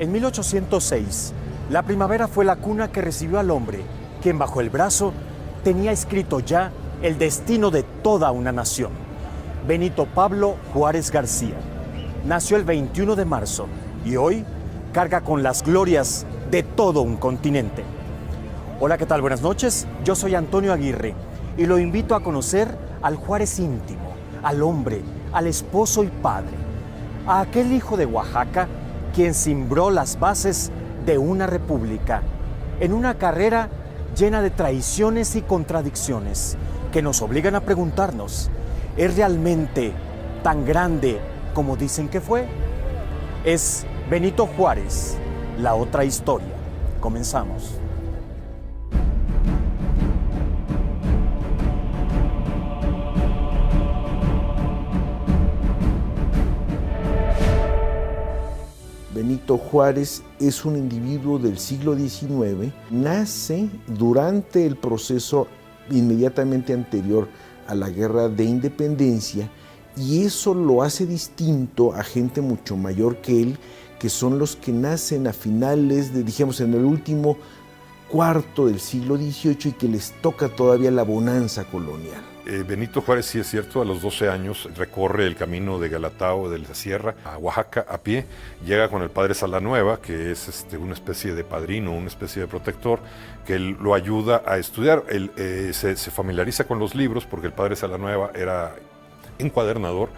En 1806, la primavera fue la cuna que recibió al hombre, quien bajo el brazo tenía escrito ya el destino de toda una nación. Benito Pablo Juárez García nació el 21 de marzo y hoy carga con las glorias de todo un continente. Hola, ¿qué tal? Buenas noches. Yo soy Antonio Aguirre y lo invito a conocer al Juárez íntimo, al hombre, al esposo y padre, a aquel hijo de Oaxaca quien cimbró las bases de una república en una carrera llena de traiciones y contradicciones que nos obligan a preguntarnos, ¿es realmente tan grande como dicen que fue? Es Benito Juárez, la otra historia. Comenzamos. Benito Juárez es un individuo del siglo XIX, nace durante el proceso inmediatamente anterior a la Guerra de Independencia y eso lo hace distinto a gente mucho mayor que él, que son los que nacen a finales de, dijimos, en el último cuarto del siglo XVIII y que les toca todavía la bonanza colonial. Benito Juárez, sí es cierto, a los 12 años recorre el camino de Galatao, de la Sierra, a Oaxaca a pie, llega con el padre Salanueva, que es una especie de padrino, una especie de protector, que él lo ayuda a estudiar. Él se familiariza con los libros porque el padre Salanueva era encuadernador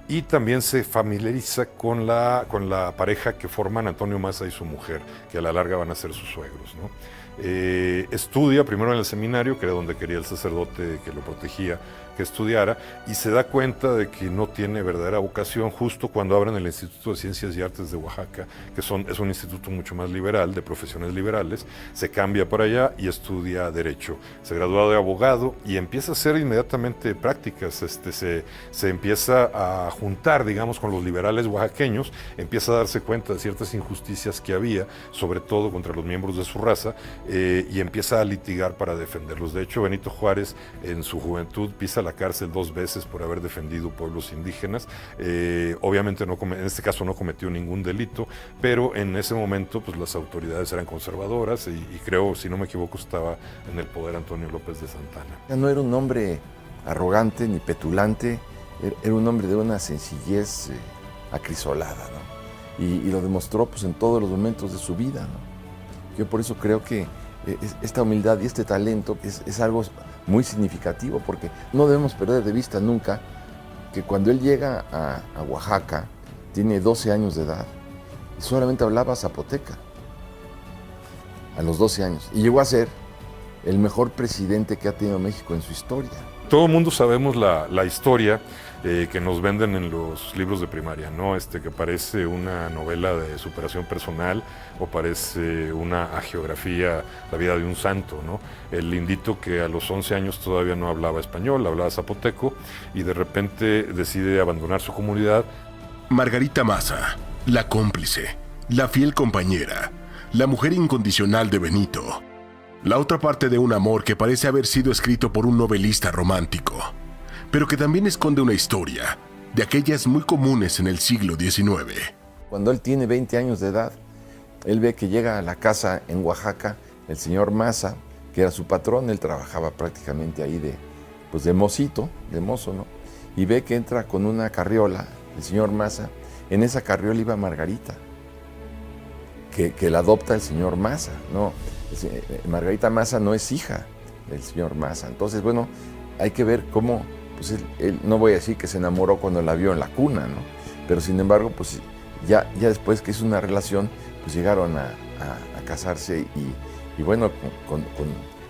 y también se familiariza con la pareja que forman Antonio Maza y su mujer, que a la larga van a ser sus suegros, ¿no? Estudia primero en el seminario, que era donde quería el sacerdote que lo protegía que estudiara, y se da cuenta de que no tiene verdadera vocación justo cuando abren el Instituto de Ciencias y Artes de Oaxaca, que es un instituto mucho más liberal, de profesiones liberales. Se cambia para allá y estudia Derecho. Se gradúa de abogado y empieza a hacer inmediatamente prácticas. Se empieza a juntar, digamos, con los liberales oaxaqueños, empieza a darse cuenta de ciertas injusticias que había, sobre todo contra los miembros de su raza, y empieza a litigar para defenderlos. De hecho, Benito Juárez en su juventud pisa la cárcel 2 veces por haber defendido pueblos indígenas. Obviamente en este caso no cometió ningún delito, pero en ese momento pues las autoridades eran conservadoras y creo, si no me equivoco, estaba en el poder Antonio López de Santana. No era un hombre arrogante ni petulante, era un hombre de una sencillez acrisolada, ¿no? Y lo demostró pues en todos los momentos de su vida, ¿no? Yo por eso creo que esta humildad y este talento es algo muy significativo, porque no debemos perder de vista nunca que cuando él llega a Oaxaca, tiene 12 años de edad, y solamente hablaba zapoteca, a los 12 años, y llegó a ser el mejor presidente que ha tenido México en su historia. Todo el mundo sabemos la historia que nos venden en los libros de primaria, ¿no? Que parece una novela de superación personal o parece una hagiografía, la vida de un santo, ¿no? El indito que a los 11 años todavía no hablaba español, hablaba zapoteco y de repente decide abandonar su comunidad. Margarita Maza, la cómplice, la fiel compañera, la mujer incondicional de Benito. La otra parte de un amor que parece haber sido escrito por un novelista romántico, pero que también esconde una historia de aquellas muy comunes en el siglo XIX. Cuando él tiene 20 años de edad, él ve que llega a la casa en Oaxaca el señor Maza, que era su patrón. Él trabajaba prácticamente ahí de mocito, de mozo, ¿no? Y ve que entra con una carriola, el señor Maza. En esa carriola iba Margarita, que la adopta el señor Maza, ¿no? Margarita Maza no es hija del señor Maza. Entonces, bueno, hay que ver cómo, pues él no voy a decir que se enamoró cuando la vio en la cuna, ¿no? Pero sin embargo, pues ya después que hizo una relación, pues llegaron a casarse y bueno,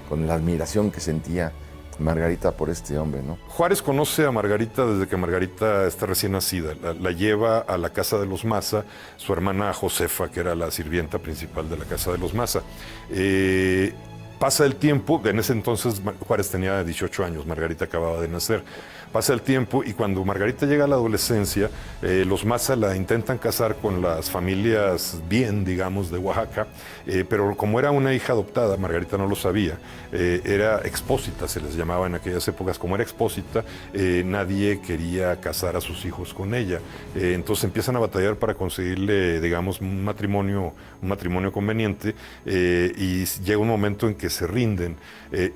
con la admiración que sentía Margarita por este hombre, ¿no? Juárez conoce a Margarita desde que Margarita está recién nacida. La lleva a la casa de los Maza, su hermana Josefa, que era la sirvienta principal de la casa de los Maza. Pasa el tiempo, en ese entonces Juárez tenía 18 años, Margarita acababa de nacer. pasa el tiempo y cuando Margarita llega a la adolescencia, los Maza la intentan casar con las familias bien, digamos, de Oaxaca, pero como era una hija adoptada, Margarita no lo sabía, era expósita, se les llamaba en aquellas épocas, como era expósita, nadie quería casar a sus hijos con ella, entonces empiezan a batallar para conseguirle, digamos, un matrimonio conveniente, y llega un momento en que se rinden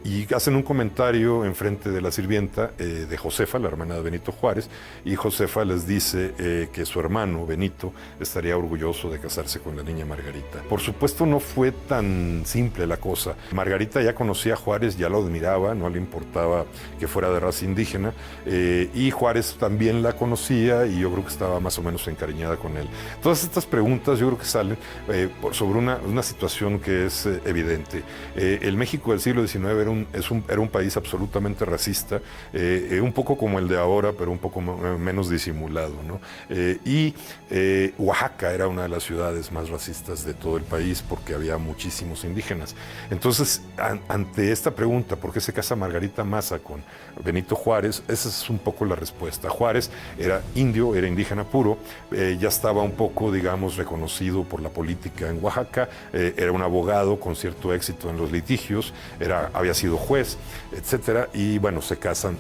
y hacen un comentario enfrente de la sirvienta de Josefa, la hermana de Benito Juárez, y Josefa les dice que su hermano Benito estaría orgulloso de casarse con la niña Margarita. Por supuesto no fue tan simple la cosa. Margarita ya conocía a Juárez, ya lo admiraba, no le importaba que fuera de raza indígena, y Juárez también la conocía y yo creo que estaba más o menos encariñada con él. Todas estas preguntas yo creo que salen sobre una situación que es evidente. El México del siglo XIX era un país absolutamente racista, un poco como el de ahora, pero un poco menos disimulado, ¿no? Y Oaxaca era una de las ciudades más racistas de todo el país porque había muchísimos indígenas. Entonces, ante esta pregunta, ¿por qué se casa Margarita Maza con Benito Juárez? Esa es un poco la respuesta. Juárez era indio, era indígena puro, ya estaba un poco, digamos, reconocido por la política en Oaxaca, era un abogado con cierto éxito en los litigios, había sido juez, etcétera, y bueno, se casan.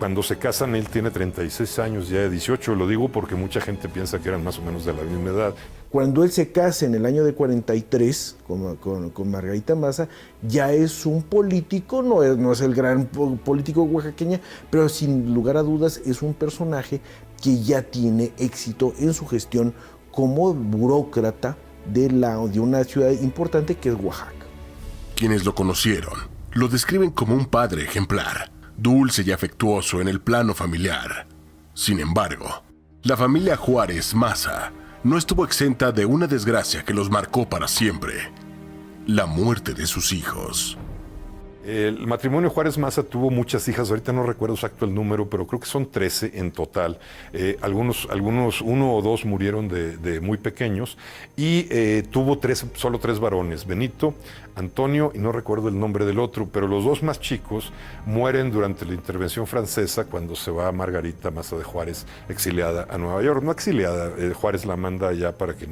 Cuando se casan, él tiene 36 años, ya de 18, lo digo porque mucha gente piensa que eran más o menos de la misma edad. Cuando él se casa en el año de 43 con Margarita Maza, ya es un político, no es el gran político oaxaqueña, pero sin lugar a dudas es un personaje que ya tiene éxito en su gestión como burócrata de una ciudad importante que es Oaxaca. Quienes lo conocieron lo describen como un padre ejemplar, dulce y afectuoso en el plano familiar. Sin embargo, la familia Juárez Maza no estuvo exenta de una desgracia que los marcó para siempre: la muerte de sus hijos. El matrimonio Juárez Maza tuvo muchas hijas, ahorita no recuerdo exacto el número, pero creo que son 13 en total. Algunos, uno o dos murieron de muy pequeños y tuvo solo tres varones, Benito, Antonio y no recuerdo el nombre del otro, pero los dos más chicos mueren durante la intervención francesa cuando se va Margarita Maza de Juárez exiliada a Nueva York. No exiliada, Juárez la manda allá para que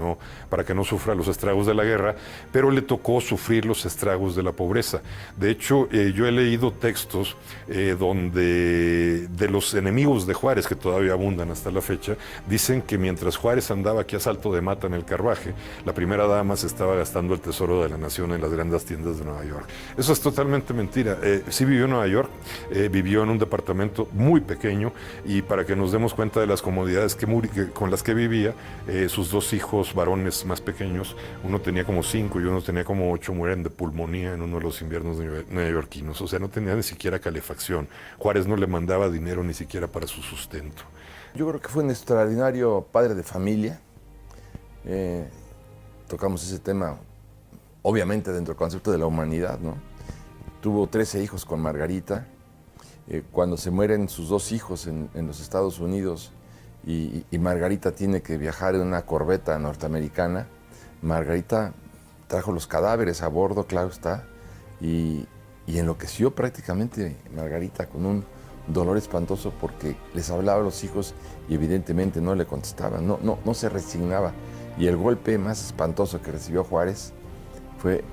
no sufra los estragos de la guerra, pero le tocó sufrir los estragos de la pobreza. De hecho, yo he leído textos donde de los enemigos de Juárez, que todavía abundan hasta la fecha, dicen que mientras Juárez andaba aquí a salto de mata en el Carruaje, la primera dama se estaba gastando el tesoro de la nación en las grandes tiendas de Nueva York. Eso es totalmente mentira. Sí vivió en Nueva York, vivió en un departamento muy pequeño y para que nos demos cuenta de las comodidades con las que vivía, sus dos hijos varones más pequeños, uno tenía como 5 y uno tenía como 8, mueren de pulmonía en uno de los inviernos neoyorquinos. O sea, no tenía ni siquiera calefacción. Juárez no le mandaba dinero ni siquiera para su sustento. Yo creo que fue un extraordinario padre de familia. Tocamos ese tema obviamente dentro del concepto de la humanidad, ¿no? Tuvo 13 hijos con Margarita. Cuando se mueren sus dos hijos en los Estados Unidos y Margarita tiene que viajar en una corbeta norteamericana, Margarita trajo los cadáveres a bordo, claro está, y enloqueció prácticamente Margarita con un dolor espantoso porque les hablaba a los hijos y evidentemente no le contestaban, no se resignaba. Y el golpe más espantoso que recibió Juárez fue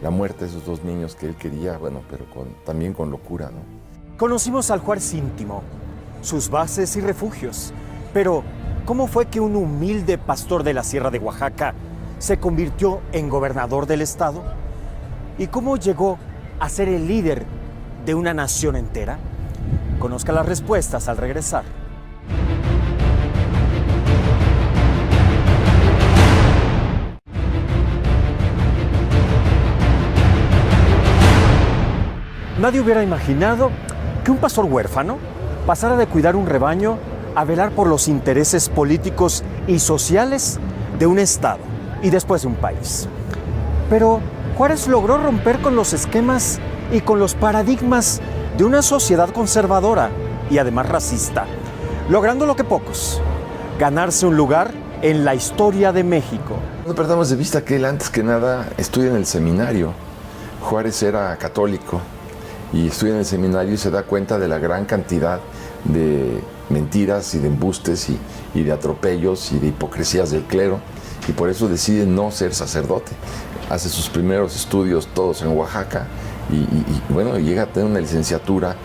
la muerte de esos dos niños que él quería, bueno, pero también con locura, ¿no? Conocimos al Juárez íntimo, sus bases y refugios, pero ¿cómo fue que un humilde pastor de la Sierra de Oaxaca se convirtió en gobernador del estado? ¿Y cómo llegó a ser el líder de una nación entera? Conozca las respuestas al regresar. Nadie hubiera imaginado que un pastor huérfano pasara de cuidar un rebaño a velar por los intereses políticos y sociales de un estado y después de un país. Pero Juárez logró romper con los esquemas y con los paradigmas de una sociedad conservadora y además racista, logrando lo que pocos, ganarse un lugar en la historia de México. No perdamos de vista que él antes que nada estudia en el seminario. Juárez era católico y estudia en el seminario y se da cuenta de la gran cantidad de mentiras y de embustes y de atropellos y de hipocresías del clero, y por eso decide no ser sacerdote. Hace sus primeros estudios todos en Oaxaca y bueno, llega a tener una licenciatura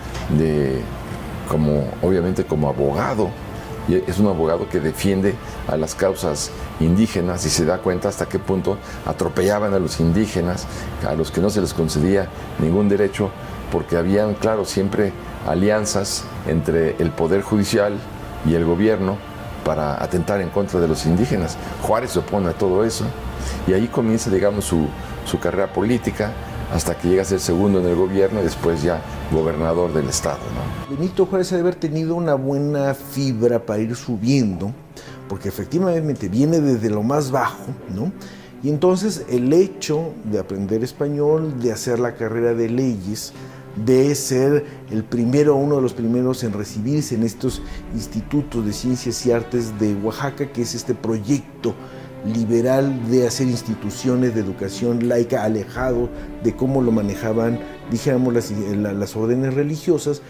obviamente como abogado, y es un abogado que defiende a las causas indígenas y se da cuenta hasta qué punto atropellaban a los indígenas, a los que no se les concedía ningún derecho, porque habían, claro, siempre alianzas entre el Poder Judicial y el gobierno para atentar en contra de los indígenas. Juárez se opone a todo eso y ahí comienza, digamos, su carrera política hasta que llega a ser segundo en el gobierno y después ya gobernador del estado, ¿no? Benito Juárez debe haber tenido una buena fibra para ir subiendo, porque efectivamente viene desde lo más bajo, ¿no? Y entonces el hecho de aprender español, de hacer la carrera de leyes, de ser uno de los primeros en recibirse en estos institutos de ciencias y artes de Oaxaca, que es este proyecto liberal de hacer instituciones de educación laica alejado de cómo lo manejaban, dijéramos, las órdenes religiosas,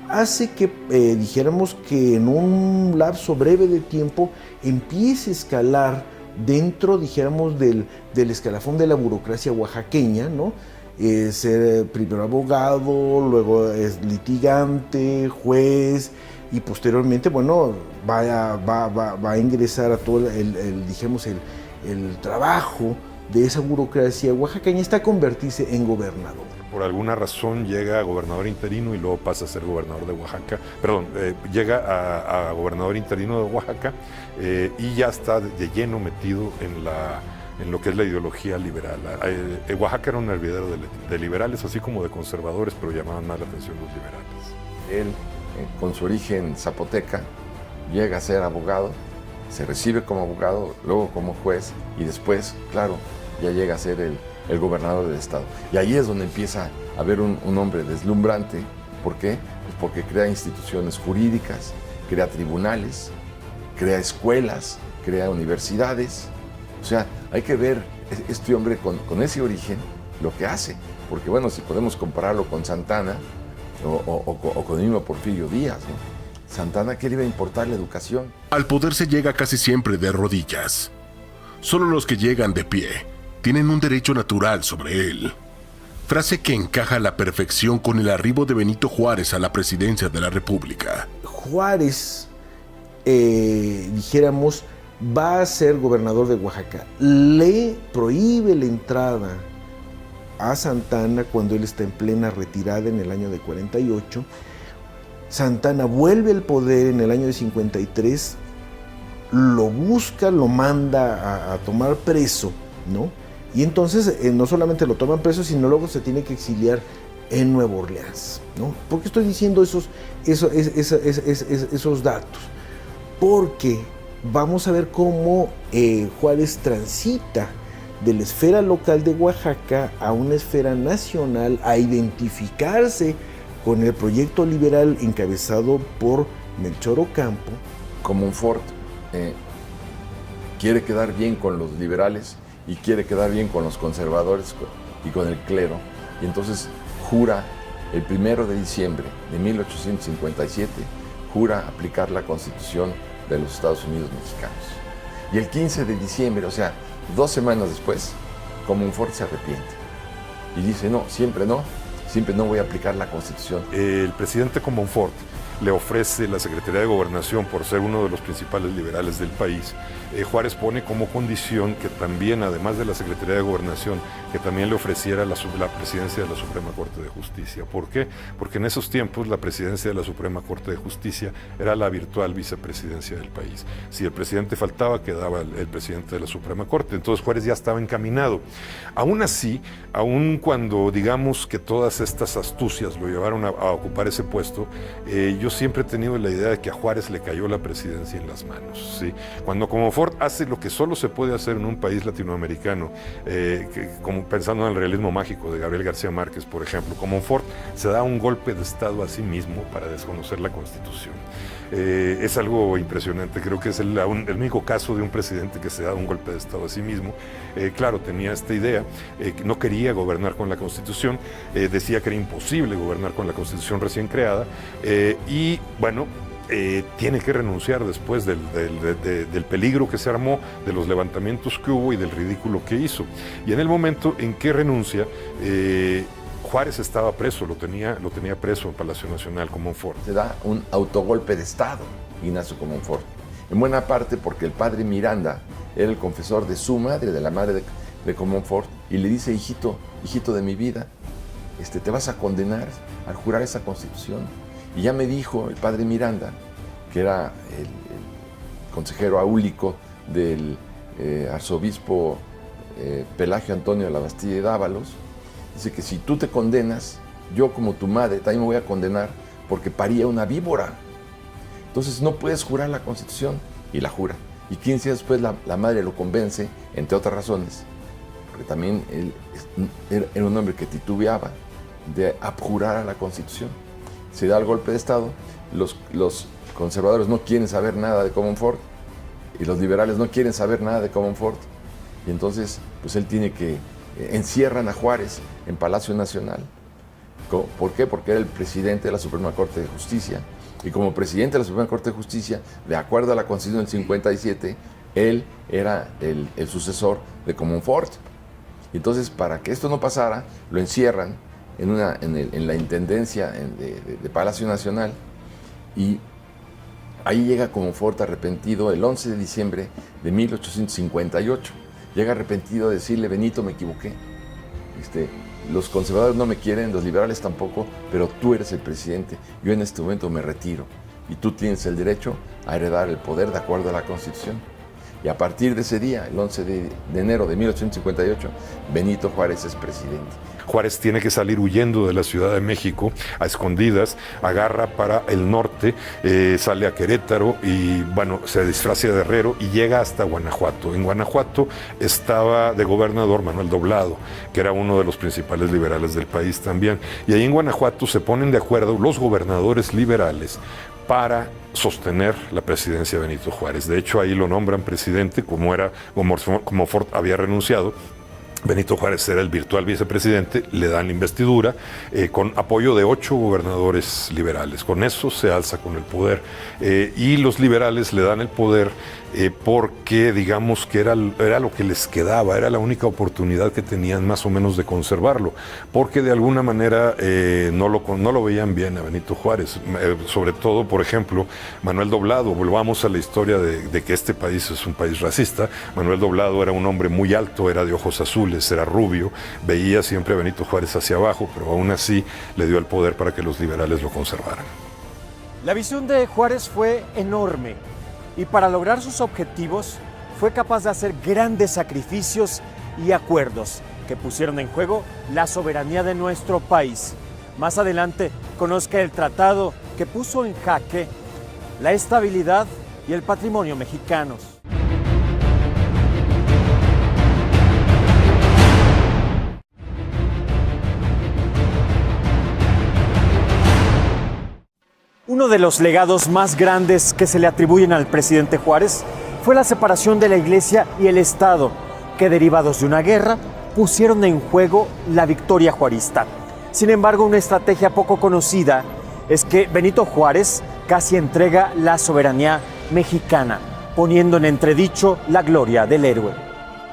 hace que dijéramos que en un lapso breve de tiempo empiece a escalar dentro, dijéramos, del escalafón de la burocracia oaxaqueña, ¿no? Ser primero abogado, luego es litigante, juez, y posteriormente, bueno, va a ingresar a todo el trabajo de esa burocracia oaxaqueña hasta convertirse en gobernador. Por alguna razón llega a gobernador interino y luego pasa a ser gobernador de Oaxaca, llega a gobernador interino de Oaxaca y ya está de lleno metido en lo que es la ideología liberal. Oaxaca era un hervidero de liberales, así como de conservadores, pero llamaban más la atención los liberales. Él, con su origen zapoteca, llega a ser abogado, se recibe como abogado, luego como juez y después, claro, ya llega a ser el gobernador del estado. Y ahí es donde empieza a haber un hombre deslumbrante. ¿Por qué? Pues porque crea instituciones jurídicas, crea tribunales, crea escuelas, crea universidades. O sea, hay que ver este hombre con ese origen lo que hace. Porque bueno, si podemos compararlo con Santana o con el mismo Porfirio Díaz, ¿no? Santana, ¿qué le iba a importar la educación? Al poder se llega casi siempre de rodillas. Solo los que llegan de pie tienen un derecho natural sobre él. Frase que encaja a la perfección con el arribo de Benito Juárez a la presidencia de la República. Juárez, dijéramos, va a ser gobernador de Oaxaca. Le prohíbe la entrada a Santana cuando él está en plena retirada en el año de 48. Santana vuelve al poder en el año de 53, lo busca, lo manda a tomar preso, ¿no? Y entonces no solamente lo toman preso, sino luego se tiene que exiliar en Nueva Orleans, ¿no? ¿Por qué estoy diciendo esos datos? Porque vamos a ver cómo Juárez transita de la esfera local de Oaxaca a una esfera nacional, a identificarse con el proyecto liberal encabezado por Melchor Ocampo. Comonfort quiere quedar bien con los liberales y quiere quedar bien con los conservadores y con el clero, y entonces jura el 1 de diciembre de 1857, jura aplicar la Constitución de los Estados Unidos mexicanos. Y el 15 de diciembre, o sea, 2 semanas después, Comonfort se arrepiente y dice, siempre no voy a aplicar la Constitución. El presidente Comonfort le ofrece la Secretaría de Gobernación por ser uno de los principales liberales del país. Juárez pone como condición que también, además de la Secretaría de Gobernación, que también le ofreciera la presidencia de la Suprema Corte de Justicia. ¿Por qué? Porque en esos tiempos la presidencia de la Suprema Corte de Justicia era la virtual vicepresidencia del país. Si el presidente faltaba, quedaba el presidente de la Suprema Corte. Entonces Juárez ya estaba encaminado. Aún así, aún cuando digamos que todas estas astucias lo llevaron a ocupar ese puesto, yo yo siempre he tenido la idea de que a Juárez le cayó la presidencia en las manos, ¿sí? Cuando Comonfort hace lo que solo se puede hacer en un país latinoamericano, como pensando en el realismo mágico de Gabriel García Márquez, por ejemplo, Comonfort se da un golpe de Estado a sí mismo para desconocer la Constitución. Es algo impresionante, creo que es el único caso de un presidente que se da un golpe de Estado a sí mismo. Claro, tenía esta idea, que no quería gobernar con la Constitución, decía que era imposible gobernar con la Constitución recién creada, y bueno, tiene que renunciar después del peligro que se armó, de los levantamientos que hubo y del ridículo que hizo. Y en el momento en que renuncia, Juárez estaba preso, lo tenía preso en Palacio Nacional, Comonfort. Se da un autogolpe de Estado, Ignacio Comonfort. En buena parte porque el padre Miranda era el confesor de su madre, de la madre de Comonfort, y le dice: hijito de mi vida, te vas a condenar al jurar esa Constitución. Y ya me dijo el padre Miranda, que era el consejero áulico del arzobispo Pelagio Antonio de la Bastilla y Dávalos, dice que si tú te condenas, yo como tu madre también me voy a condenar porque paría una víbora. Entonces no puedes jurar la Constitución, y la jura. Y 15 días después la madre lo convence, entre otras razones, porque también él era un hombre que titubeaba de abjurar a la Constitución. Se da el golpe de Estado, los conservadores no quieren saber nada de Comonfort y los liberales no quieren saber nada de Comonfort, y entonces pues él tiene que encierran a Juárez en Palacio Nacional. ¿Por qué? Porque era el presidente de la Suprema Corte de Justicia, y como presidente de la Suprema Corte de Justicia, de acuerdo a la Constitución del 57, él era el sucesor de Comonfort. Entonces, para que esto no pasara, lo encierran en la intendencia de Palacio Nacional, y ahí llega Comonfort arrepentido el 11 de diciembre de 1858. Llega arrepentido a decirle: Benito, me equivoqué. Los conservadores no me quieren, los liberales tampoco, pero tú eres el presidente. Yo en este momento me retiro y tú tienes el derecho a heredar el poder de acuerdo a la Constitución. Y a partir de ese día, el 11 de enero de 1858, Benito Juárez es presidente. Juárez tiene que salir huyendo de la Ciudad de México a escondidas, agarra para el norte, sale a Querétaro y bueno, se disfraza de herrero y llega hasta Guanajuato. En Guanajuato estaba de gobernador Manuel Doblado, que era uno de los principales liberales del país también. Y ahí en Guanajuato se ponen de acuerdo los gobernadores liberales para sostener la presidencia de Benito Juárez. De hecho, ahí lo nombran presidente, como Ford había renunciado. Benito Juárez era el virtual vicepresidente, le dan la investidura con apoyo de 8 gobernadores liberales. Con eso se alza con el poder, y los liberales le dan el poder porque digamos que era lo que les quedaba, era la única oportunidad que tenían más o menos de conservarlo, porque de alguna manera no lo veían bien a Benito Juárez, sobre todo, por ejemplo, Manuel Doblado. Volvamos a la historia de que este país es un país racista. Manuel Doblado era un hombre muy alto, era de ojos azules, era rubio, veía siempre a Benito Juárez hacia abajo, pero aún así le dio el poder para que los liberales lo conservaran. La visión de Juárez fue enorme, y para lograr sus objetivos fue capaz de hacer grandes sacrificios y acuerdos que pusieron en juego la soberanía de nuestro país. Más adelante conozca el tratado que puso en jaque la estabilidad y el patrimonio mexicanos. Uno de los legados más grandes que se le atribuyen al presidente Juárez fue la separación de la Iglesia y el Estado, que derivados de una guerra pusieron en juego la victoria juarista. Sin embargo, una estrategia poco conocida es que Benito Juárez casi entrega la soberanía mexicana, poniendo en entredicho la gloria del héroe.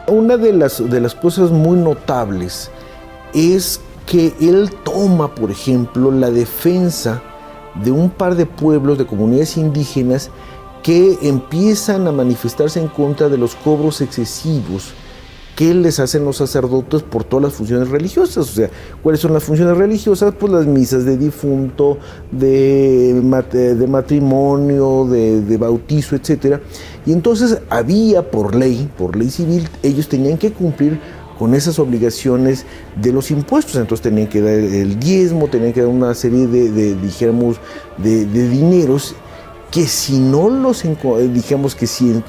Una de las cosas muy notables es que él toma, por ejemplo, la defensa de un par de pueblos, de comunidades indígenas, que empiezan a manifestarse en contra de los cobros excesivos que les hacen los sacerdotes por todas las funciones religiosas. O sea, ¿cuáles son las funciones religiosas? Pues las misas de difunto, de matrimonio, de bautizo, etc. Y entonces había, por ley civil, ellos tenían que cumplir con esas obligaciones de los impuestos. Entonces tenían que dar el diezmo, tenían que dar una serie de dineros que si no digamos que si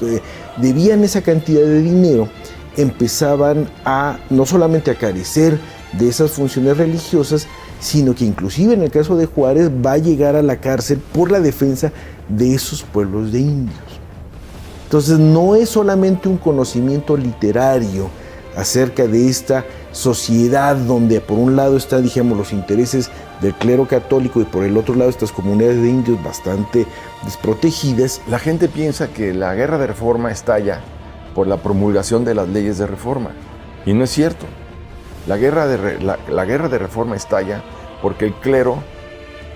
debían esa cantidad de dinero, empezaban a no solamente a carecer de esas funciones religiosas, sino que inclusive en el caso de Juárez va a llegar a la cárcel por la defensa de esos pueblos de indios. Entonces no es solamente un conocimiento literario acerca de esta sociedad donde por un lado están, digamos, los intereses del clero católico y por el otro lado estas comunidades de indios bastante desprotegidas. La gente piensa que la guerra de reforma estalla por la promulgación de las leyes de reforma, y no es cierto. La guerra de reforma estalla porque el clero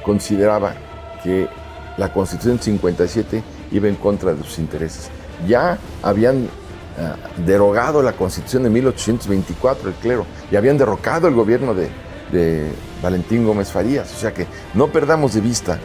consideraba que la Constitución 57 iba en contra de sus intereses. Ya habían derogado la Constitución de 1824, el clero, y habían derrocado el gobierno de Valentín Gómez Farías. O sea que no perdamos de vista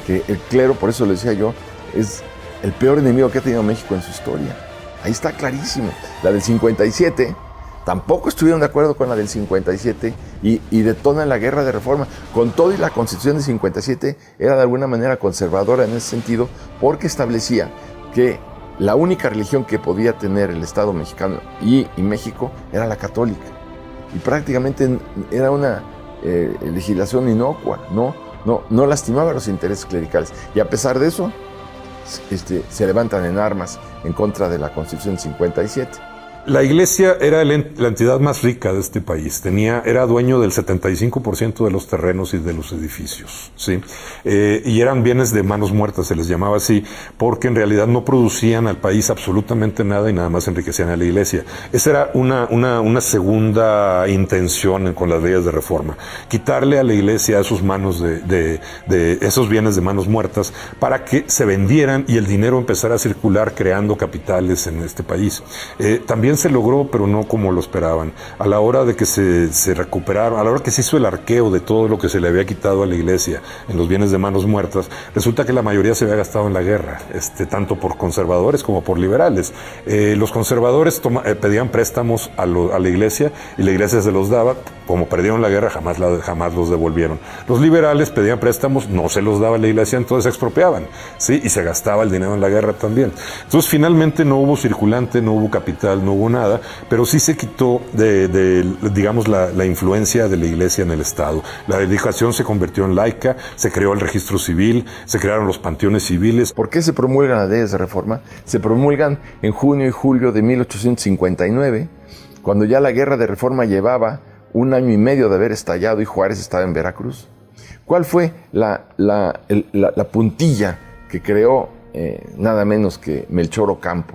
que el clero, por eso le decía yo, es el peor enemigo que ha tenido México en su historia. Ahí está clarísimo. La del 57, tampoco estuvieron de acuerdo con la del 57 y detonan la guerra de reforma. Con todo y la Constitución del 57 era de alguna manera conservadora en ese sentido, porque establecía que la única religión que podía tener el Estado mexicano y México era la católica. Y prácticamente era una legislación inocua, no lastimaba los intereses clericales. Y a pesar de eso, se levantan en armas en contra de la Constitución 57. La Iglesia era la entidad más rica de este país. Era dueño del 75% de los terrenos y de los edificios, ¿sí? Y eran bienes de manos muertas, se les llamaba así, porque en realidad no producían al país absolutamente nada y nada más enriquecían a la Iglesia. Esa era una segunda intención con las leyes de reforma. Quitarle a la Iglesia esos manos de esos bienes de manos muertas para que se vendieran y el dinero empezara a circular creando capitales en este país. También se logró, pero no como lo esperaban. A la hora de que se recuperaron, a la hora que se hizo el arqueo de todo lo que se le había quitado a la Iglesia en los bienes de manos muertas, resulta que la mayoría se había gastado en la guerra, tanto por conservadores como por liberales. Los conservadores pedían préstamos a la Iglesia y la Iglesia se los daba. Como perdieron la guerra, jamás los devolvieron. Los liberales pedían préstamos, no se los daba la Iglesia, entonces se expropiaban, ¿sí? Y se gastaba el dinero en la guerra también. Entonces finalmente no hubo circulante, no hubo capital, no hubo nada, pero sí se quitó digamos, la influencia de la Iglesia en el Estado. La educación se convirtió en laica, se creó el registro civil, se crearon los panteones civiles. ¿Por qué se promulgan las leyes de reforma? Se promulgan en junio y julio de 1859, cuando ya la guerra de reforma llevaba 1 año y medio de haber estallado y Juárez estaba en Veracruz. ¿Cuál fue la puntilla que creó nada menos que Melchor Ocampo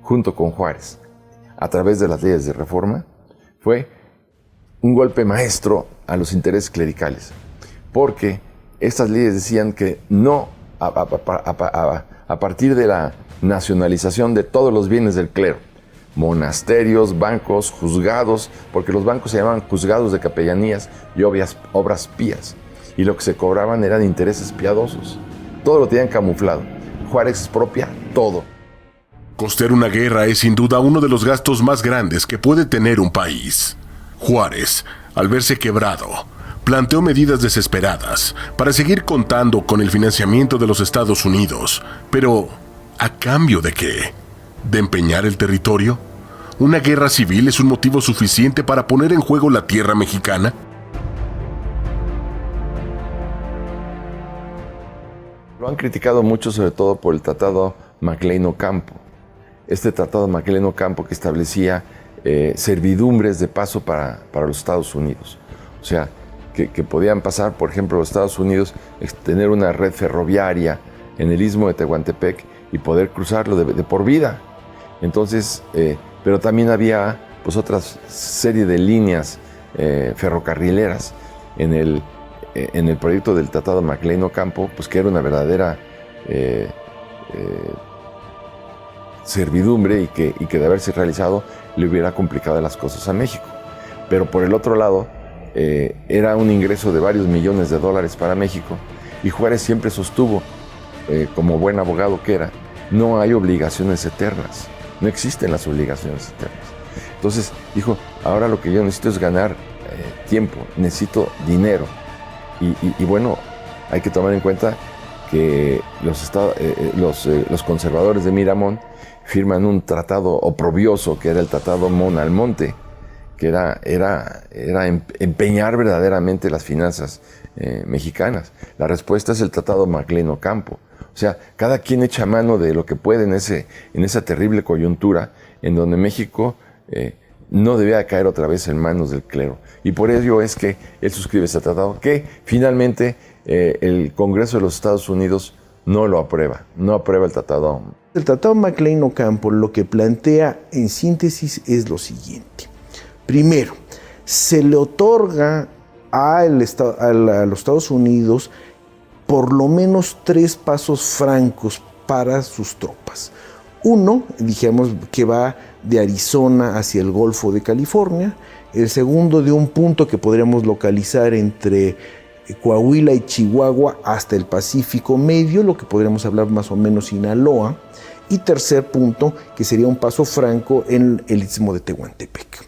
junto con Juárez a través de las leyes de reforma? Fue un golpe maestro a los intereses clericales, porque estas leyes decían que no, a partir de la nacionalización de todos los bienes del clero, monasterios, bancos, juzgados, porque los bancos se llamaban juzgados de capellanías y obras pías, y lo que se cobraban eran intereses piadosos. Todo lo tenían camuflado. Juárez expropia todo. Costear una guerra es sin duda uno de los gastos más grandes que puede tener un país. Juárez, al verse quebrado, planteó medidas desesperadas para seguir contando con el financiamiento de los Estados Unidos. Pero, ¿a cambio de qué? ¿De empeñar el territorio? ¿Una guerra civil es un motivo suficiente para poner en juego la tierra mexicana? Lo han criticado mucho, sobre todo por el Tratado MacLean-Ocampo. Este Tratado MacLean-Ocampo que establecía servidumbres de paso para los Estados Unidos. O sea, que podían pasar, por ejemplo, los Estados Unidos, tener una red ferroviaria en el istmo de Tehuantepec y poder cruzarlo de por vida. Entonces, pero también había pues otra serie de líneas ferrocarrileras en el proyecto del Tratado MacLean-Ocampo, pues que era una verdadera servidumbre y que de haberse realizado le hubiera complicado las cosas a México. Pero por el otro lado, era un ingreso de varios millones de dólares para México, y Juárez siempre sostuvo, como buen abogado que era, no hay obligaciones eternas, no existen las obligaciones eternas. Entonces dijo, ahora lo que yo necesito es ganar tiempo, necesito dinero. Y bueno, hay que tomar en cuenta que los conservadores de Miramón firman un tratado oprobioso, que era el Tratado Mon Almonte, que era empeñar verdaderamente las finanzas mexicanas. La respuesta es el Tratado Maclean Ocampo. O sea, cada quien echa mano de lo que puede en esa terrible coyuntura en donde México no debía caer otra vez en manos del clero. Y por ello es que él suscribe ese tratado, que finalmente el Congreso de los Estados Unidos no lo aprueba, no aprueba el tratado. El Tratado Maclean Ocampo lo que plantea en síntesis es lo siguiente. Primero, se le otorga a los Estados Unidos por lo menos 3 pasos francos para sus tropas. Uno, dijimos que va de Arizona hacia el Golfo de California. El segundo, de un punto que podríamos localizar entre Coahuila y Chihuahua hasta el Pacífico Medio, lo que podríamos hablar más o menos Sinaloa. Y tercer punto, que sería un paso franco en el Istmo de Tehuantepec.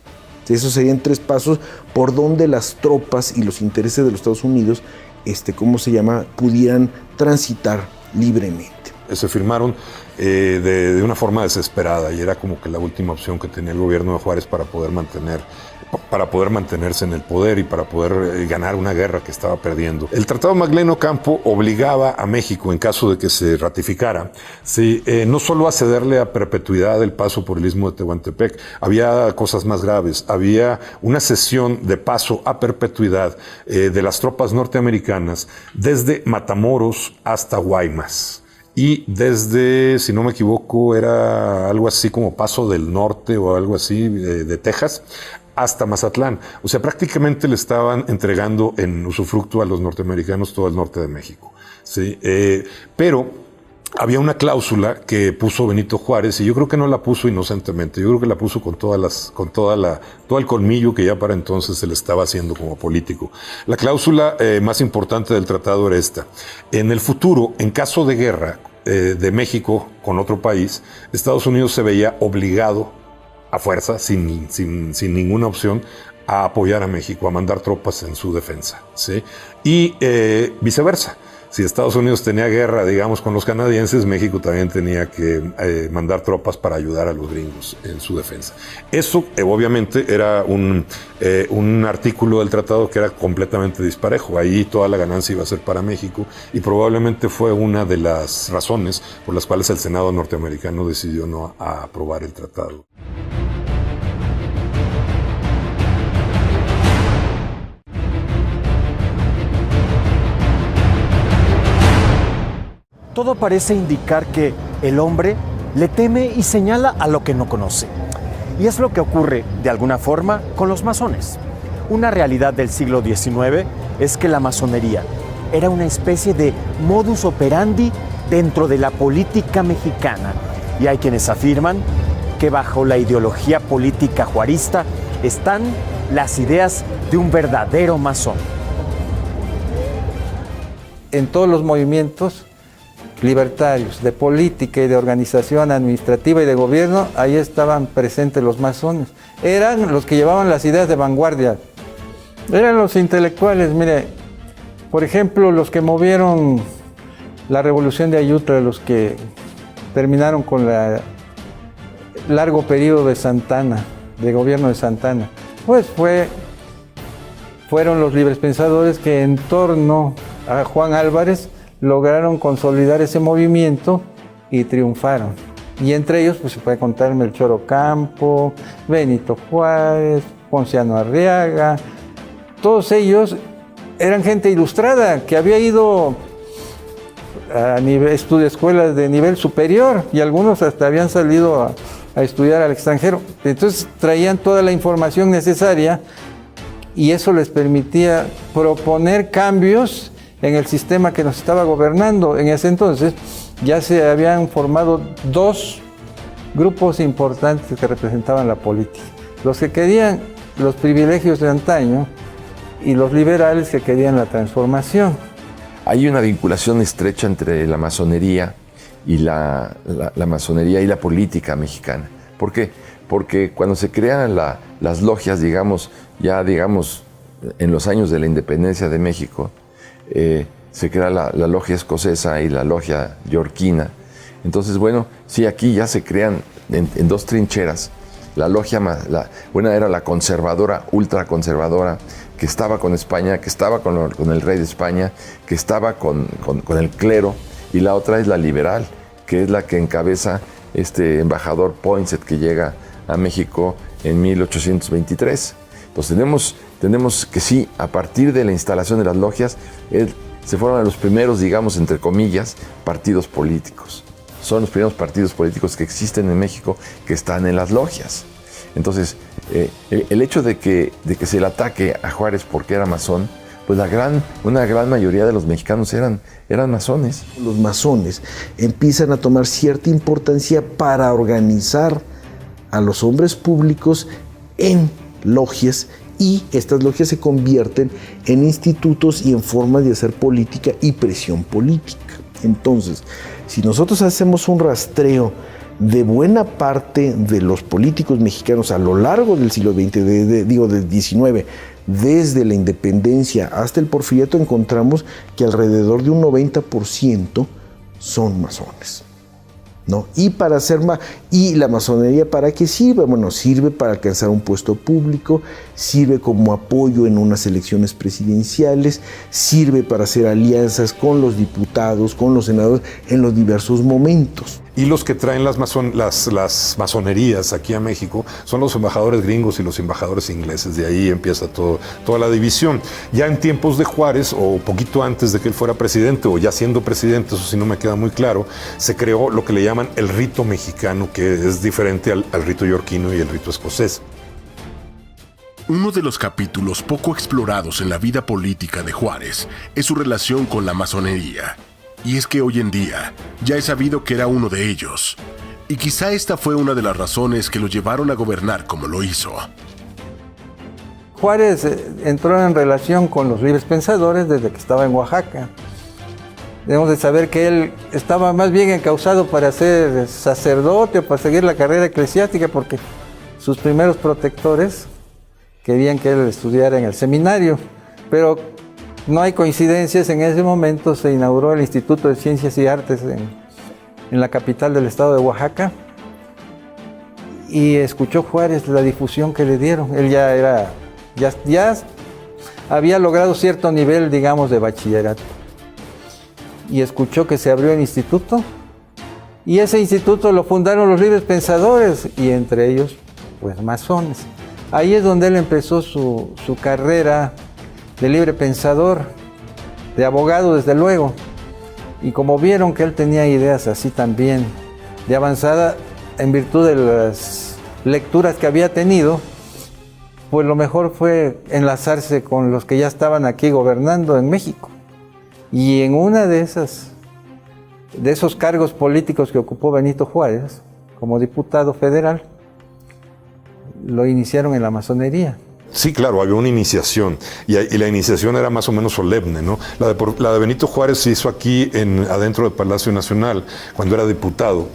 Esos serían 3 pasos por donde las tropas y los intereses de los Estados Unidos, pudieran transitar libremente. Se firmaron de una forma desesperada y era como que la última opción que tenía el gobierno de Juárez para poder mantenerse en el poder y para poder ganar una guerra que estaba perdiendo. El Tratado Maclean Ocampo obligaba a México, en caso de que se ratificara, no solo a cederle a perpetuidad el paso por el Istmo de Tehuantepec, había cosas más graves. Había una cesión de paso a perpetuidad de las tropas norteamericanas desde Matamoros hasta Guaymas. Y desde, si no me equivoco, era algo así como Paso del Norte o algo así de Texas, hasta Mazatlán. O sea, prácticamente le estaban entregando en usufructo a los norteamericanos todo el norte de México. ¿Sí? Pero había una cláusula que puso Benito Juárez, y yo creo que no la puso inocentemente, yo creo que la puso con todo el colmillo que ya para entonces se le estaba haciendo como político. La cláusula más importante del tratado era esta: en el futuro, en caso de guerra de México con otro país, Estados Unidos se veía obligado a fuerza, sin ninguna opción, a apoyar a México, a mandar tropas en su defensa, ¿sí? Y viceversa. Si Estados Unidos tenía guerra, digamos, con los canadienses, México también tenía que mandar tropas para ayudar a los gringos en su defensa. Eso, obviamente, era un artículo del tratado que era completamente disparejo. Ahí toda la ganancia iba a ser para México y probablemente fue una de las razones por las cuales el Senado norteamericano decidió no aprobar el tratado. Todo parece indicar que el hombre le teme y señala a lo que no conoce. Y es lo que ocurre, de alguna forma, con los masones. Una realidad del siglo XIX es que la masonería era una especie de modus operandi dentro de la política mexicana. Y hay quienes afirman que bajo la ideología política juarista están las ideas de un verdadero masón. En todos los movimientos libertarios, de política y de organización administrativa y de gobierno, ahí estaban presentes los masones. Eran los que llevaban las ideas de vanguardia. Eran los intelectuales, mire, por ejemplo, los que movieron la revolución de Ayutla, los que terminaron con el largo periodo de Santana, de gobierno de Santana, pues fueron los libres pensadores que en torno a Juan Álvarez lograron consolidar ese movimiento y triunfaron. Y entre ellos pues se puede contar Melchor Ocampo, Benito Juárez, Ponciano Arriaga. Todos ellos eran gente ilustrada que había ido a escuelas de nivel superior y algunos hasta habían salido a estudiar al extranjero. Entonces traían toda la información necesaria y eso les permitía proponer cambios en el sistema que nos estaba gobernando. En ese entonces ya se habían formado 2 grupos importantes que representaban la política. Los que querían los privilegios de antaño y los liberales que querían la transformación. Hay una vinculación estrecha entre la masonería y la masonería y la política mexicana. ¿Por qué? porque cuando se crean las logias, digamos, en los años de la independencia de México, se crea la logia escocesa y la logia yorquina. Entonces, bueno, sí, aquí ya se crean en dos trincheras. La logia, una era la conservadora, ultraconservadora, que estaba con España, que estaba con el rey de España, que estaba con el clero, y la otra es la liberal, que es la que encabeza este embajador Poinsett, que llega a México en 1823. Entonces tenemos que sí, a partir de la instalación de las logias, se fueron a los primeros, digamos, entre comillas, partidos políticos. Son los primeros partidos políticos que existen en México que están en las logias. Entonces, el hecho de que se le ataque a Juárez porque era masón, pues una gran mayoría de los mexicanos eran masones. Los masones empiezan a tomar cierta importancia para organizar a los hombres públicos en logias, y estas logias se convierten en institutos y en formas de hacer política y presión política. Entonces, si nosotros hacemos un rastreo de buena parte de los políticos mexicanos a lo largo del siglo XX, del XIX, desde la independencia hasta el porfiriato, encontramos que alrededor de un 90% son masones, ¿no? Y la masonería, ¿para qué sirve? Bueno, sirve para alcanzar un puesto público, sirve como apoyo en unas elecciones presidenciales, sirve para hacer alianzas con los diputados, con los senadores en los diversos momentos. Y los que traen las masonerías aquí a México son los embajadores gringos y los embajadores ingleses. De ahí empieza toda la división. Ya en tiempos de Juárez, o poquito antes de que él fuera presidente, o ya siendo presidente, eso sí no me queda muy claro, se creó lo que le llaman el rito mexicano, que es diferente al rito yorquino y el rito escocés. Uno de los capítulos poco explorados en la vida política de Juárez es su relación con la masonería. Y es que hoy en día ya es sabido que era uno de ellos. Y quizá esta fue una de las razones que lo llevaron a gobernar como lo hizo. Juárez entró en relación con los libres pensadores desde que estaba en Oaxaca. Debemos de saber que él estaba más bien encausado para ser sacerdote o para seguir la carrera eclesiástica, porque sus primeros protectores querían que él estudiara en el seminario. Pero no hay coincidencias, en ese momento se inauguró el Instituto de Ciencias y Artes en la capital del estado de Oaxaca, y escuchó Juárez la difusión que le dieron. Él ya había logrado cierto nivel, digamos, de bachillerato, y escuchó que se abrió el instituto, y ese instituto lo fundaron los libres pensadores, y entre ellos, pues, masones. Ahí es donde él empezó su carrera de libre pensador, de abogado desde luego, y como vieron que él tenía ideas así también de avanzada, en virtud de las lecturas que había tenido, pues lo mejor fue enlazarse con los que ya estaban aquí gobernando en México. Y en una de esos cargos políticos que ocupó Benito Juárez, como diputado federal, lo iniciaron en la masonería. Sí, claro, había una iniciación, y la iniciación era más o menos solemne, ¿no? La de Benito Juárez se hizo aquí adentro del Palacio Nacional, cuando era diputado.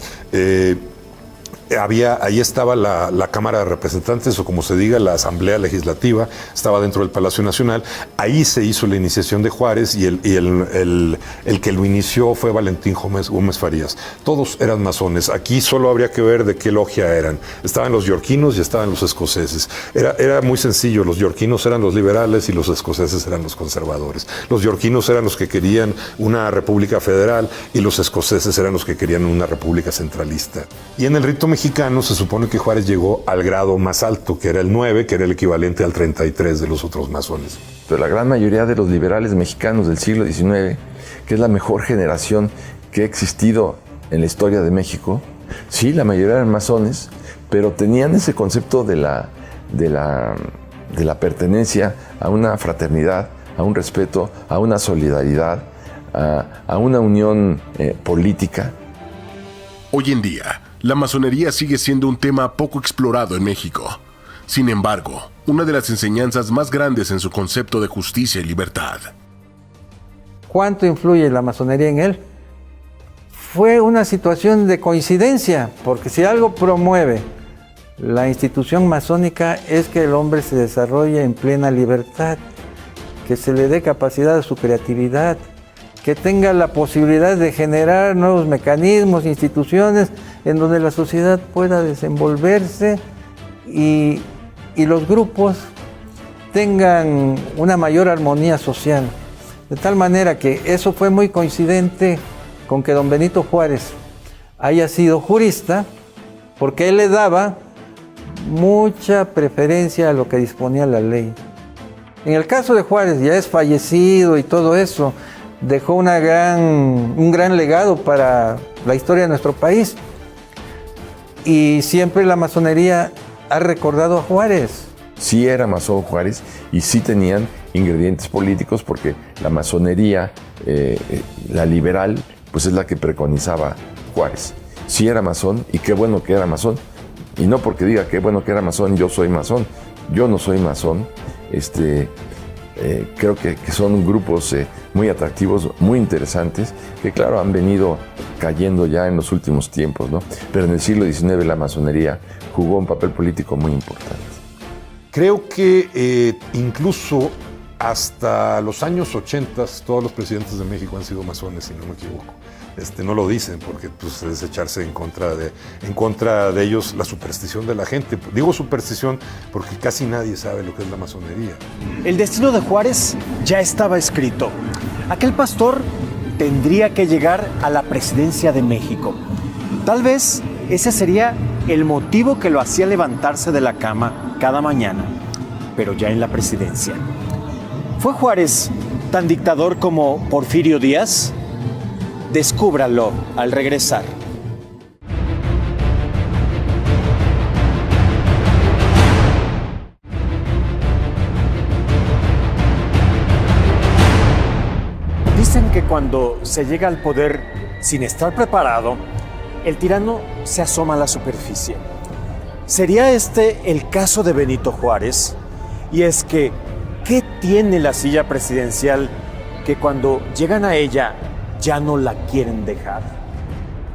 Ahí estaba la Cámara de Representantes, o como se diga, la Asamblea Legislativa, estaba dentro del Palacio Nacional. Ahí se hizo la iniciación de Juárez, y el que lo inició fue Valentín Gómez Farías. Todos eran masones. Aquí solo habría que ver de qué logia eran. Estaban los yorquinos y estaban los escoceses. Era muy sencillo. Los yorquinos eran los liberales y los escoceses eran los conservadores. Los yorquinos eran los que querían una república federal, y los escoceses eran los que querían una república centralista. Y en el rito mexicano se supone que Juárez llegó al grado más alto, que era el 9, que era el equivalente al 33 de los otros masones. Pero la gran mayoría de los liberales mexicanos del siglo XIX, que es la mejor generación que ha existido en la historia de México, sí, la mayoría eran masones, pero tenían ese concepto de la pertenencia a una fraternidad, a un respeto, a una solidaridad, a una unión política. Hoy en día, la masonería sigue siendo un tema poco explorado en México. Sin embargo, una de las enseñanzas más grandes en su concepto de justicia y libertad. ¿Cuánto influye la masonería en él? Fue una situación de coincidencia, porque si algo promueve La institución masónica es que el hombre se desarrolle en plena libertad, que se le dé capacidad a su creatividad, que tenga la posibilidad de generar nuevos mecanismos, instituciones en donde la sociedad pueda desenvolverse y los grupos tengan una mayor armonía social. De tal manera que eso fue muy coincidente con que don Benito Juárez haya sido jurista, porque él le daba mucha preferencia a lo que disponía la ley. En el caso de Juárez, ya es fallecido y todo eso, dejó un gran legado para la historia de nuestro país. Y siempre la masonería ha recordado a Juárez. Sí era masón Juárez y sí tenían ingredientes políticos porque la masonería, la liberal, pues es la que preconizaba Juárez. Sí era masón y qué bueno que era masón. Y no porque diga qué bueno que era masón, yo soy masón. Yo no soy masón. Creo que son grupos muy atractivos, muy interesantes, que claro, han venido cayendo ya en los últimos tiempos, ¿no? Pero en el siglo XIX la masonería jugó un papel político muy importante. Creo que incluso hasta los años 80 todos los presidentes de México han sido masones, si no me equivoco. No lo dicen porque pues, es echarse en contra de ellos la superstición de la gente. Digo superstición porque casi nadie sabe lo que es la masonería. El destino de Juárez ya estaba escrito. Aquel pastor tendría que llegar a la presidencia de México. Tal vez ese sería el motivo que lo hacía levantarse de la cama cada mañana, pero ya en la presidencia. ¿Fue Juárez tan dictador como Porfirio Díaz? Descúbralo al regresar. Dicen que cuando se llega al poder sin estar preparado, el tirano se asoma a la superficie. ¿Sería este el caso de Benito Juárez? Y es que, ¿qué tiene la silla presidencial que cuando llegan a ella ya no la quieren dejar?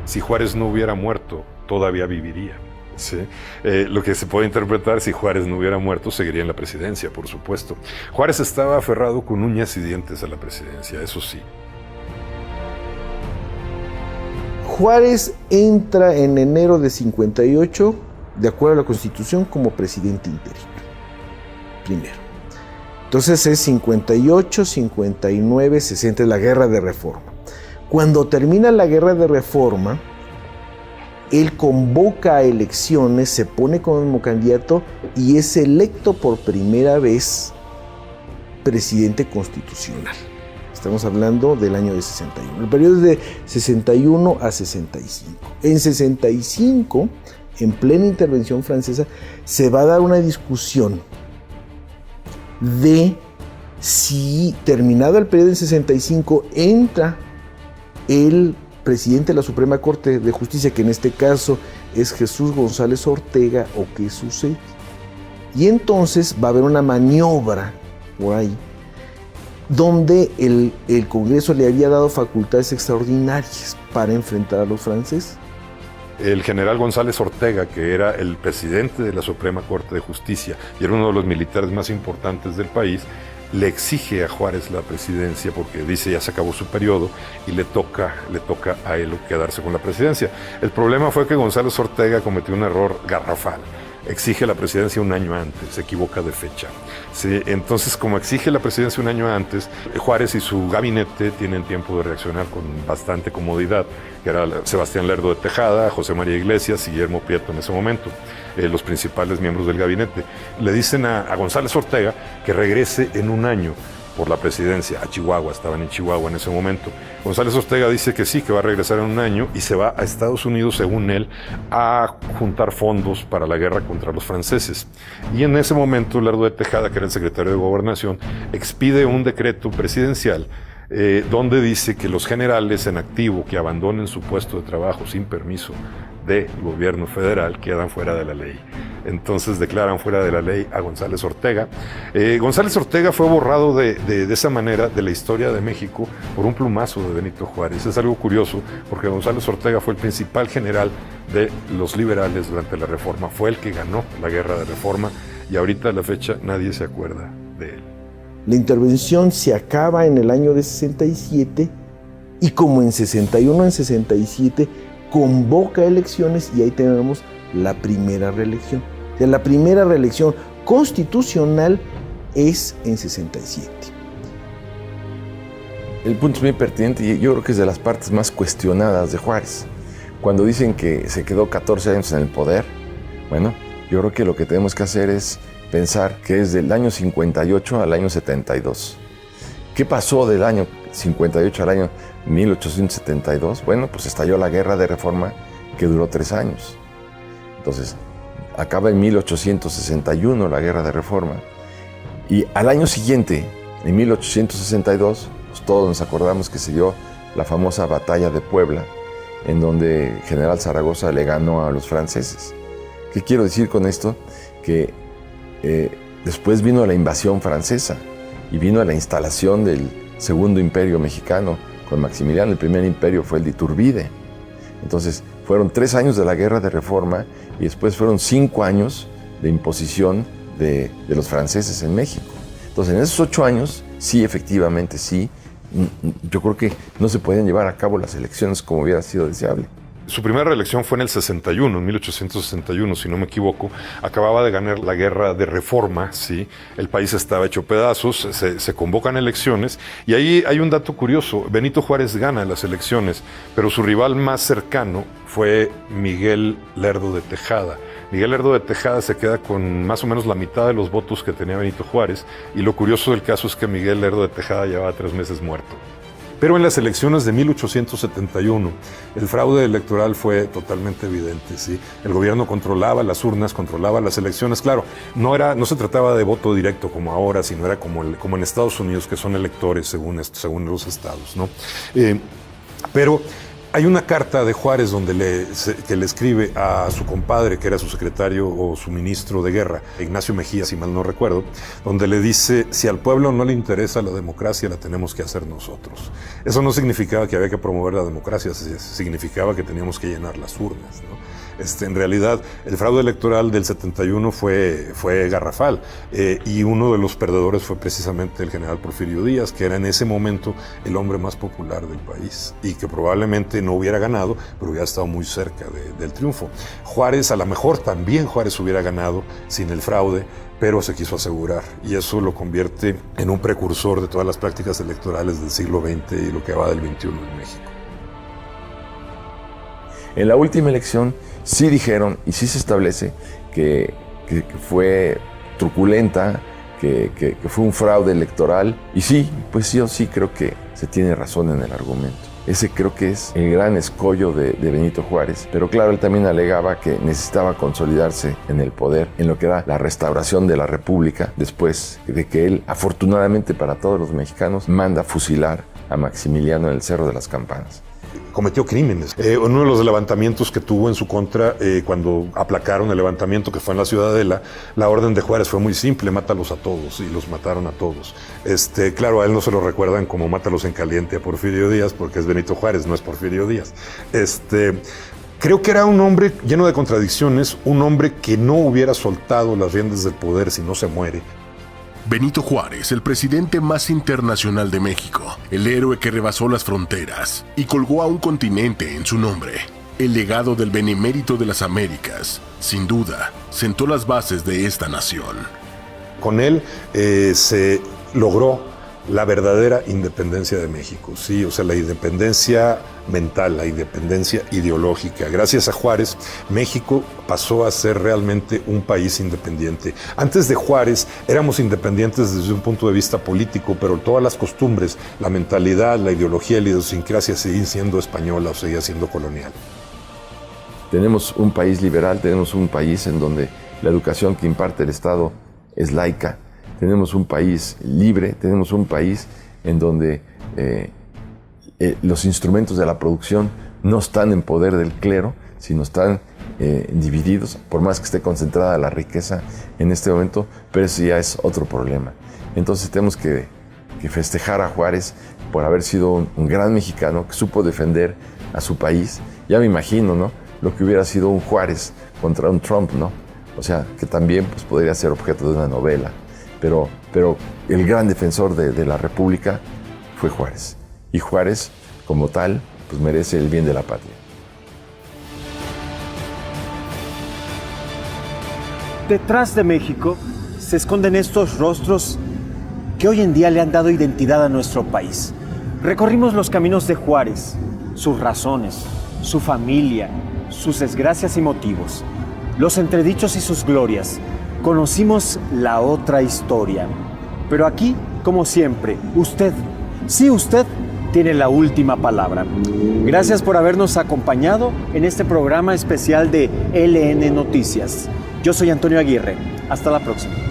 Si Juárez no hubiera muerto, todavía viviría. ¿Sí? Lo que se puede interpretar, si Juárez no hubiera muerto, seguiría en la presidencia, por supuesto. Juárez estaba aferrado con uñas y dientes a la presidencia, eso sí. Juárez entra en enero de 58, de acuerdo a la Constitución, como presidente interino. Primero. Entonces es 58, 59, 60, la Guerra de Reforma. Cuando termina la Guerra de Reforma, él convoca a elecciones, se pone como candidato y es electo por primera vez presidente constitucional. Estamos hablando del año de 61. El periodo es de 61 a 65. En 65, en plena intervención francesa, se va a dar una discusión de si, terminado el periodo en 65, entra el presidente de la Suprema Corte de Justicia, que en este caso es Jesús González Ortega, o qué sucede. Y entonces va a haber una maniobra por ahí, donde el Congreso le había dado facultades extraordinarias para enfrentar a los franceses. El general González Ortega, que era el presidente de la Suprema Corte de Justicia y era uno de los militares más importantes del país, le exige a Juárez la presidencia porque dice ya se acabó su periodo y le toca a él quedarse con la presidencia. El problema fue que González Ortega cometió un error garrafal. Exige la presidencia un año antes, se equivoca de fecha. Sí, entonces, como exige la presidencia un año antes, Juárez y su gabinete tienen tiempo de reaccionar con bastante comodidad, que era Sebastián Lerdo de Tejada, José María Iglesias y Guillermo Prieto en ese momento, los principales miembros del gabinete. Le dicen a González Ortega que regrese en un año por la presidencia a Chihuahua, estaban en Chihuahua en ese momento. González Ortega dice que sí, que va a regresar en un año y se va a Estados Unidos, según él, a juntar fondos para la guerra contra los franceses. Y en ese momento, Lerdo de Tejada, que era el secretario de Gobernación, expide un decreto presidencial donde dice que los generales en activo que abandonen su puesto de trabajo sin permiso del gobierno federal quedan fuera de la ley. Entonces declaran fuera de la ley a González Ortega. González Ortega fue borrado de esa manera de la historia de México por un plumazo de Benito Juárez. Es algo curioso porque González Ortega fue el principal general de los liberales durante la Reforma. Fue el que ganó la guerra de Reforma y ahorita a la fecha nadie se acuerda de él. La intervención se acaba en el año de 67 y como en 61, en 67, convoca elecciones y ahí tenemos la primera reelección. De la primera reelección constitucional es en 67. El punto es muy pertinente y yo creo que es de las partes más cuestionadas de Juárez. Cuando dicen que se quedó 14 años en el poder, bueno, yo creo que lo que tenemos que hacer es pensar que es del año 58 al año 72. ¿Qué pasó del año 58 al año 1872? Bueno, pues estalló la Guerra de Reforma que duró 3 años. Entonces, acaba en 1861 la Guerra de Reforma y al año siguiente, en 1862, pues todos nos acordamos que se dio la famosa Batalla de Puebla, en donde General Zaragoza le ganó a los franceses. ¿Qué quiero decir con esto? Que después vino la invasión francesa y vino la instalación del Segundo Imperio Mexicano con Maximiliano. El primer imperio fue el de Iturbide. Entonces, fueron 3 años de la Guerra de Reforma y después fueron 5 años de imposición de los franceses en México. Entonces, en esos 8 años, sí, efectivamente, sí, yo creo que no se podían llevar a cabo las elecciones como hubiera sido deseable. Su primera reelección fue en el 61, en 1861, si no me equivoco. Acababa de ganar la Guerra de Reforma, ¿sí? El país estaba hecho pedazos, se convocan elecciones y ahí hay un dato curioso. Benito Juárez gana las elecciones, pero su rival más cercano fue Miguel Lerdo de Tejada. Miguel Lerdo de Tejada se queda con más o menos la mitad de los votos que tenía Benito Juárez y lo curioso del caso es que Miguel Lerdo de Tejada llevaba 3 meses muerto. Pero en las elecciones de 1871, el fraude electoral fue totalmente evidente, ¿sí? El gobierno controlaba las urnas, controlaba las elecciones. Claro, no se trataba de voto directo como ahora, sino era como en Estados Unidos, que son electores según los estados, ¿no? Pero hay una carta de Juárez que le escribe a su compadre, que era su secretario o su ministro de guerra, Ignacio Mejía, si mal no recuerdo, donde le dice, si al pueblo no le interesa la democracia, la tenemos que hacer nosotros. Eso no significaba que había que promover la democracia, significaba que teníamos que llenar las urnas, ¿no? En realidad, el fraude electoral del 71 fue garrafal y uno de los perdedores fue precisamente el general Porfirio Díaz, que era en ese momento el hombre más popular del país y que probablemente no hubiera ganado, pero hubiera estado muy cerca del triunfo. Juárez, a lo mejor también Juárez hubiera ganado sin el fraude, pero se quiso asegurar y eso lo convierte en un precursor de todas las prácticas electorales del siglo XX y lo que va del XXI en México. En la última elección sí dijeron y sí se establece que fue truculenta, que fue un fraude electoral. Y sí, pues yo sí creo que se tiene razón en el argumento. Ese creo que es el gran escollo de Benito Juárez. Pero claro, él también alegaba que necesitaba consolidarse en el poder, en lo que era la restauración de la República, después de que él, afortunadamente para todos los mexicanos, manda fusilar a Maximiliano en el Cerro de las Campanas. Cometió crímenes. Uno de los levantamientos que tuvo en su contra, cuando aplacaron el levantamiento que fue en la Ciudadela, la orden de Juárez fue muy simple: mátalos a todos, y los mataron a todos. Claro, a él no se lo recuerdan como mátalos en caliente a Porfirio Díaz, porque es Benito Juárez, no es Porfirio Díaz. Creo que era un hombre lleno de contradicciones, un hombre que no hubiera soltado las riendas del poder si no se muere. Benito Juárez, el presidente más internacional de México, el héroe que rebasó las fronteras y colgó a un continente en su nombre. El legado del benemérito de las Américas, sin duda, sentó las bases de esta nación. Con él se logró la verdadera independencia de México, sí, o sea, la independencia mental, la independencia ideológica. Gracias a Juárez, México pasó a ser realmente un país independiente. Antes de Juárez éramos independientes desde un punto de vista político, pero todas las costumbres, la mentalidad, la ideología y la idiosincrasia seguían siendo española o seguía siendo colonial. Tenemos un país liberal, tenemos un país en donde la educación que imparte el Estado es laica. Tenemos un país libre, tenemos un país en donde los instrumentos de la producción no están en poder del clero, sino están divididos, por más que esté concentrada la riqueza en este momento, pero eso ya es otro problema. Entonces tenemos que festejar a Juárez por haber sido un gran mexicano que supo defender a su país. Ya me imagino, ¿no?, lo que hubiera sido un Juárez contra un Trump, ¿no? O sea, que también pues, podría ser objeto de una novela. Pero el gran defensor de la República fue Juárez. Y Juárez, como tal, pues merece el bien de la patria. Detrás de México se esconden estos rostros que hoy en día le han dado identidad a nuestro país. Recorrimos los caminos de Juárez, sus razones, su familia, sus desgracias y motivos, los entredichos y sus glorias. Conocimos la otra historia. Pero aquí, como siempre, usted, sí usted, tiene la última palabra. Gracias por habernos acompañado en este programa especial de LN Noticias. Yo soy Antonio Aguirre. Hasta la próxima.